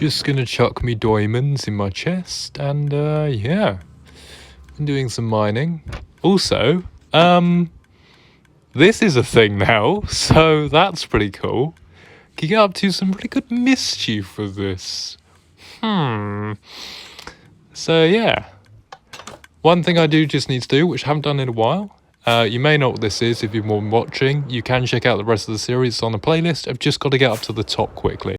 Just gonna chuck me diamonds in my chest, and yeah, been doing some mining. Also, this is a thing now, so that's pretty cool. Can get up to some pretty good mischief with this. So yeah, one thing I do just need to do, which I haven't done in a while. You may know what this is if you've been watching. You can check out the rest of the series on the playlist. I've just got to get up to the top quickly.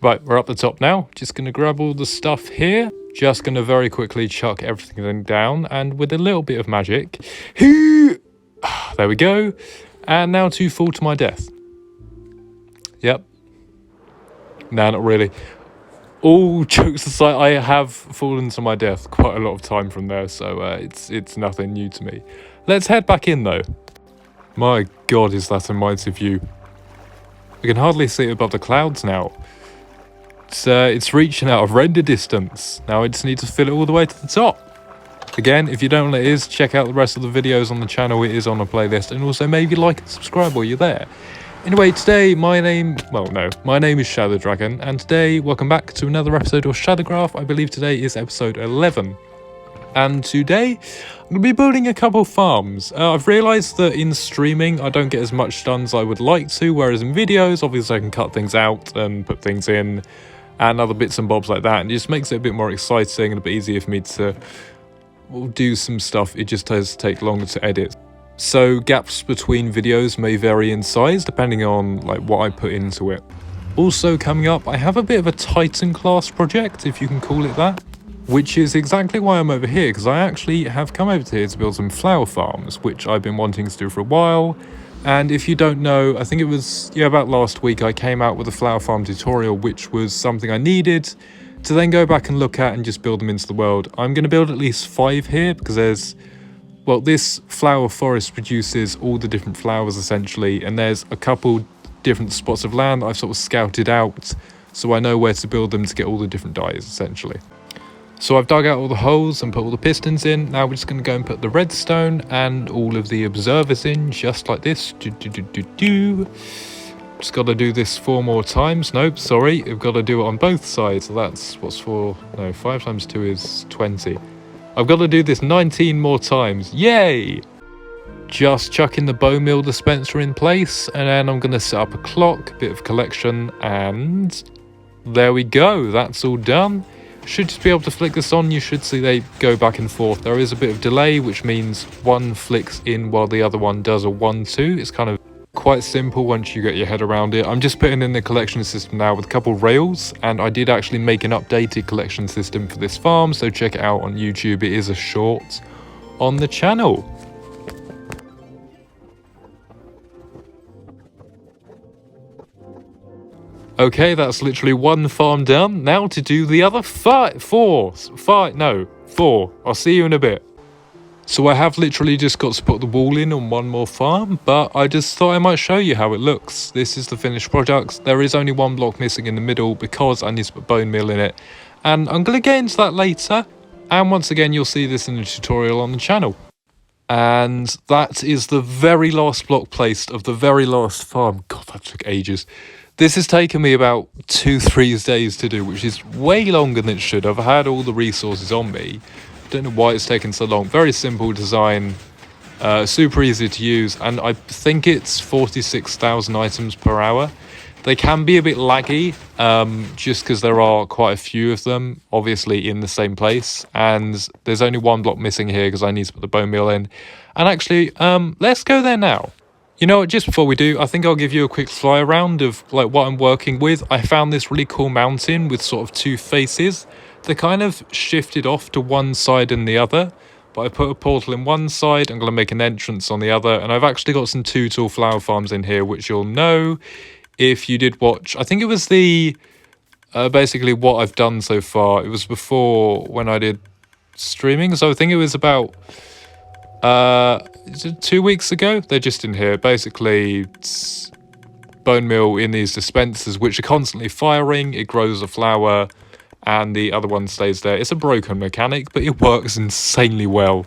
Right, we're up the top now. Just going to grab all the stuff here. Just going to very quickly chuck everything down. And with a little bit of magic, there we go. And now to fall to my death. Yep. Nah, not really. All jokes aside, I have fallen to my death quite a lot of time from there. So it's nothing new to me. Let's head back in though. My God, is that a mighty view. I can hardly see it above the clouds now. It's reaching out of render distance. Now I just need to fill it all the way to the top. Again, if you don't know what it is, check out the rest of the videos on the channel. It is on a playlist. And also maybe like and subscribe while you're there. Anyway, today my name is Sh4d0w, and today, welcome back to another episode of Sh4d0wCRAFT. I believe today is episode 11. And today, I'm going to be building a couple farms. I've realised that in streaming, I don't get as much done as I would like to, whereas in videos, obviously I can cut things out and put things in, and other bits and bobs like that, and it just makes it a bit more exciting and a bit easier for me to do some stuff. It just does take longer to edit. So gaps between videos may vary in size depending on what I put into it. Also coming up, I have a bit of a Titan class project, if you can call it that, which is exactly why I'm over here, because I actually have come over here to build some flower farms, which I've been wanting to do for a while. And if you don't know, I think it was, about last week, I came out with a flower farm tutorial, which was something I needed to then go back and look at and just build them into the world. I'm going to build at least 5 here, because this flower forest produces all the different flowers, essentially, and there's a couple different spots of land that I've sort of scouted out, so I know where to build them to get all the different dyes, essentially. So I've dug out all the holes and put all the pistons in. Now we're just going to go and put the redstone and all of the observers in, just like this. Just got to do this 4 more times. Nope, sorry. We've got to do it on both sides. So that's, 5 times 2 is 20. I've got to do this 19 more times. Yay! Just chucking the bone meal dispenser in place. And then I'm going to set up a clock, a bit of collection. And there we go. That's all done. Should just be able to flick this on. You should see they go back and forth. There is a bit of delay, which means one flicks in while the other one does a 1-2. It's kind of quite simple once you get your head around it. I'm just putting in the collection system now with a couple rails, and I did actually make an updated collection system for this farm, so check it out on YouTube. It is a short on the channel. Okay, that's literally 1 farm done. Now to do the other 4. I'll see you in a bit. So I have literally just got to put the wall in on 1 more farm, but I just thought I might show you how it looks. This is the finished product. There is only 1 block missing in the middle because I need to put bone meal in it. And I'm going to get into that later. And once again, you'll see this in the tutorial on the channel. And that is the very last block placed of the very last farm. God, that took ages. This has taken me about 2-3 days to do, which is way longer than it should have. I've had all the resources on me. Don't know why it's taken so long. Very simple design, super easy to use, and I think it's 46,000 items per hour. They can be a bit laggy, just because there are quite a few of them, obviously in the same place, and there's only 1 block missing here because I need to put the bone meal in. And actually, let's go there now. You know what, just before we do, I think I'll give you a quick fly around of what I'm working with. I found this really cool mountain with sort of 2 faces. They're kind of shifted off to one side and the other, but I put a portal in one side, I'm going to make an entrance on the other, and I've actually got some 2 tall flower farms in here, which you'll know if you did watch. I think it was the, basically what I've done so far. It was before when I did streaming, so I think it was about 2 weeks ago. They're just in here. Basically, it's bone meal in these dispensers, which are constantly firing. It grows a flower, and the other one stays there. It's a broken mechanic, but it works insanely well.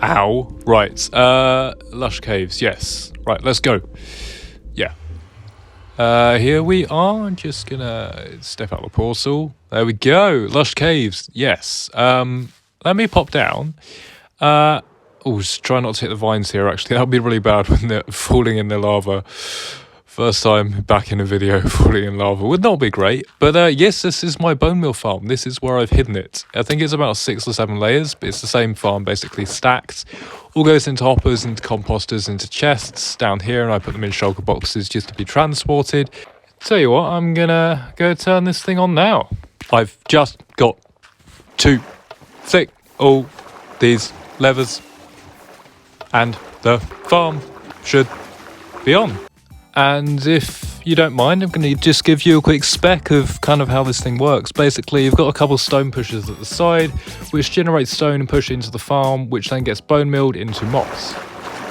Ow. Right. Lush caves. Yes. Right. Let's go. Yeah. Here we are. I'm just gonna step out the portal. There we go. Lush caves. Yes. Let me pop down. Just try not to hit the vines here, actually. That would be really bad when they're falling in the lava. First time back in a video falling in lava would not be great. But yes, this is my bone meal farm. This is where I've hidden it. I think it's about 6 or 7 layers, but it's the same farm basically stacked. All goes into hoppers, into composters, into chests down here, and I put them in shulker boxes just to be transported. Tell you what, I'm gonna go turn this thing on now. I've just got to flick all these levers and the farm should be on. And if you don't mind, I'm going to just give you a quick spec of kind of how this thing works. Basically, you've got a couple of stone pushers at the side, which generate stone and push into the farm, which then gets bone milled into moss.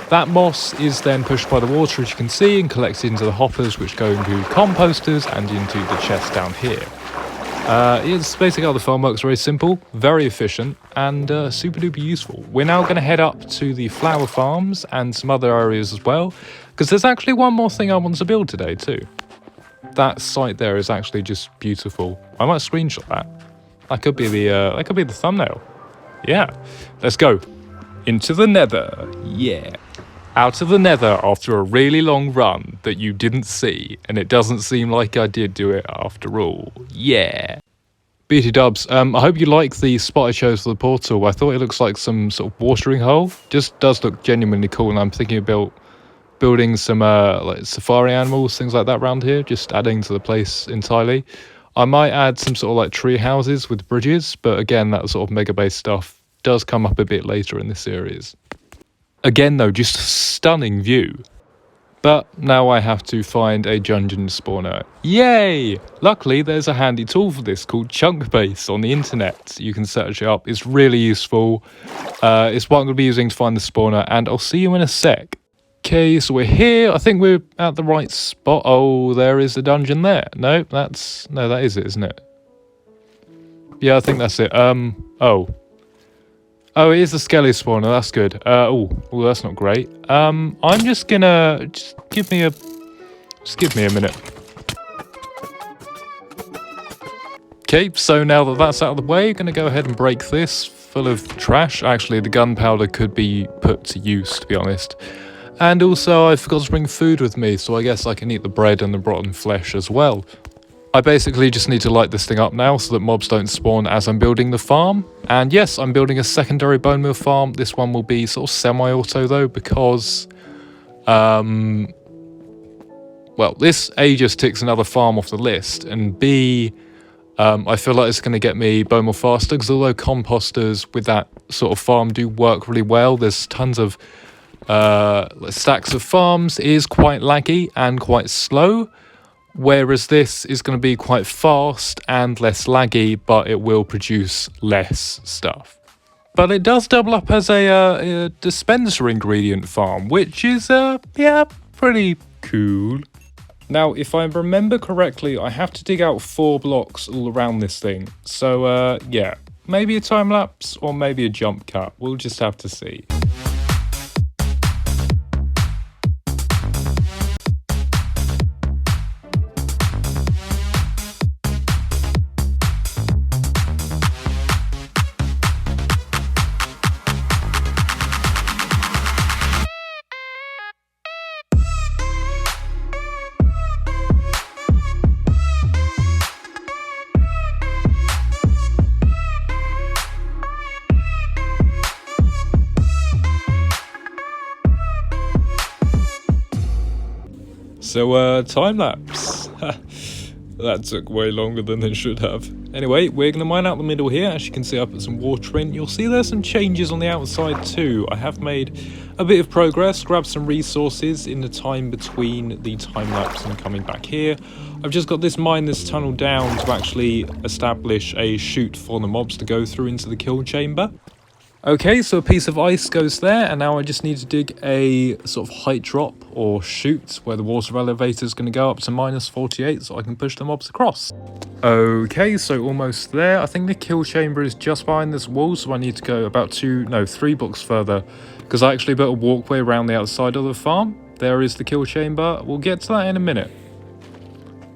That moss is then pushed by the water, as you can see, and collected into the hoppers, which go into composters and into the chest down here. It's basically how the farm works. Very simple, very efficient, and super duper useful. We're now going to head up to the flower farms and some other areas as well, because there's actually one more thing I want to build today too. That site there is actually just beautiful. I might screenshot that. That could be the thumbnail. Yeah, let's go into the Nether. Yeah. Out of the Nether after a really long run that you didn't see, and it doesn't seem like I did do it after all. Yeah. BT dubs, I hope you like the spot I chose for the portal. I thought it looks like some sort of watering hole. Just does look genuinely cool, and I'm thinking about building some like safari animals, things like that around here, just adding to the place entirely. I might add some sort of like tree houses with bridges, but again, that sort of mega base stuff does come up a bit later in this series. Again though, just a stunning view. But now I have to find a dungeon spawner. Yay! Luckily there's a handy tool for this called Chunkbase on the internet. You can search it up, it's really useful. It's what I'm going to be using to find the spawner, and I'll see you in a sec. Okay, so we're here. I think we're at the right spot. Oh, there is a dungeon there. No, that is it, isn't it? Yeah, I think that's it. Oh, it is the skelly spawner. That's good. Oh, that's not great. I'm just gonna give me a minute. Okay, so now that that's out of the way, I'm gonna go ahead and break this full of trash. Actually, the gunpowder could be put to use, to be honest. And also, I forgot to bring food with me, so I guess I can eat the bread and the rotten flesh as well. I basically just need to light this thing up now so that mobs don't spawn as I'm building the farm. And yes, I'm building a secondary bone meal farm. This one will be sort of semi-auto though, because well, this A just ticks another farm off the list, and B, I feel like it's going to get me bone meal faster, because although composters with that sort of farm do work really well, there's tons of stacks of farms. It is quite laggy and quite slow. Whereas this is going to be quite fast and less laggy, but it will produce less stuff. But it does double up as a dispenser ingredient farm, which is, yeah, pretty cool. Now, if I remember correctly, I have to dig out 4 blocks all around this thing. So, yeah, maybe a time lapse or maybe a jump cut. We'll just have to see. So, time lapse. That took way longer than it should have. Anyway, we're going to mine out the middle here. As you can see, I put some water in. You'll see there's some changes on the outside too. I have made a bit of progress, grabbed some resources in the time between the time lapse and coming back here. I've just got this tunnel down to actually establish a chute for the mobs to go through into the kill chamber. Okay, so a piece of ice goes there, and now I just need to dig a sort of height drop or chute where the water elevator is going to go up to -48 so I can push the mobs across. Okay, so almost there. I think the kill chamber is just behind this wall, so I need to go about 3 blocks further, because I actually built a walkway around the outside of the farm. There is the kill chamber. We'll get to that in a minute.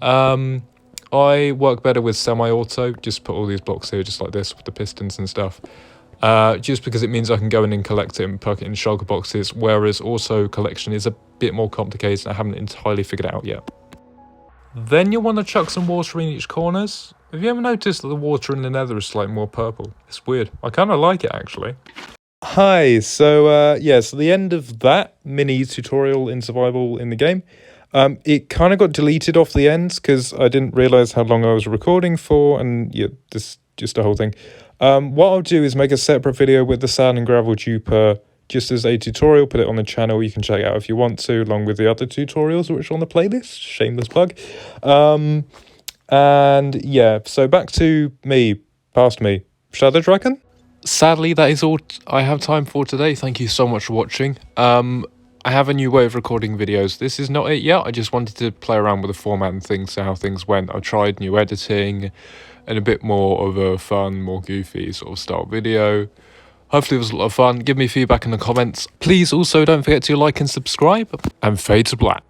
I work better with semi-auto, just put all these blocks here just like this with the pistons and stuff. Just because it means I can go in and collect it and pack it in shulker boxes, whereas auto collection is a bit more complicated and I haven't entirely figured it out yet. Then you'll want to chuck some water in each corners. Have you ever noticed that the water in the nether is slightly more purple? It's weird. I kind of like it actually. Hi, so so the end of that mini tutorial in survival in the game. It kind of got deleted off the ends because I didn't realise how long I was recording for, and yeah, this just the whole thing. What I'll do is make a separate video with the sand and gravel duper just as a tutorial, put it on the channel. You can check it out if you want to, along with the other tutorials which are on the playlist. Shameless plug. And yeah, so back to me, past me, Shadow Dragon. Sadly, that is all I have time for today. Thank you so much for watching. I have a new way of recording videos. This is not it yet. I just wanted to play around with the format and things, so how things went. I tried new editing and a bit more of a fun, more goofy sort of style video. Hopefully it was a lot of fun. Give me feedback in the comments. Please also don't forget to like and subscribe. And fade to black.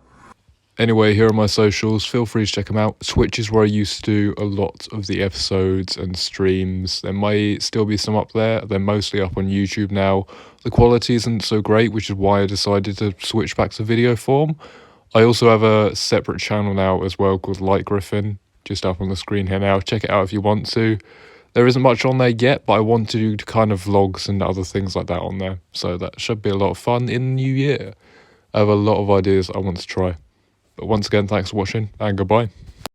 Anyway, here are my socials. Feel free to check them out. Twitch is where I used to do a lot of the episodes and streams. There may still be some up there. They're mostly up on YouTube now. The quality isn't so great, which is why I decided to switch back to video form. I also have a separate channel now as well called Light Griffin, just up on the screen here now. Check it out if you want to. There isn't much on there yet, but I want to do kind of vlogs and other things like that on there. So that should be a lot of fun in the new year. I have a lot of ideas I want to try. But once again, thanks for watching and goodbye.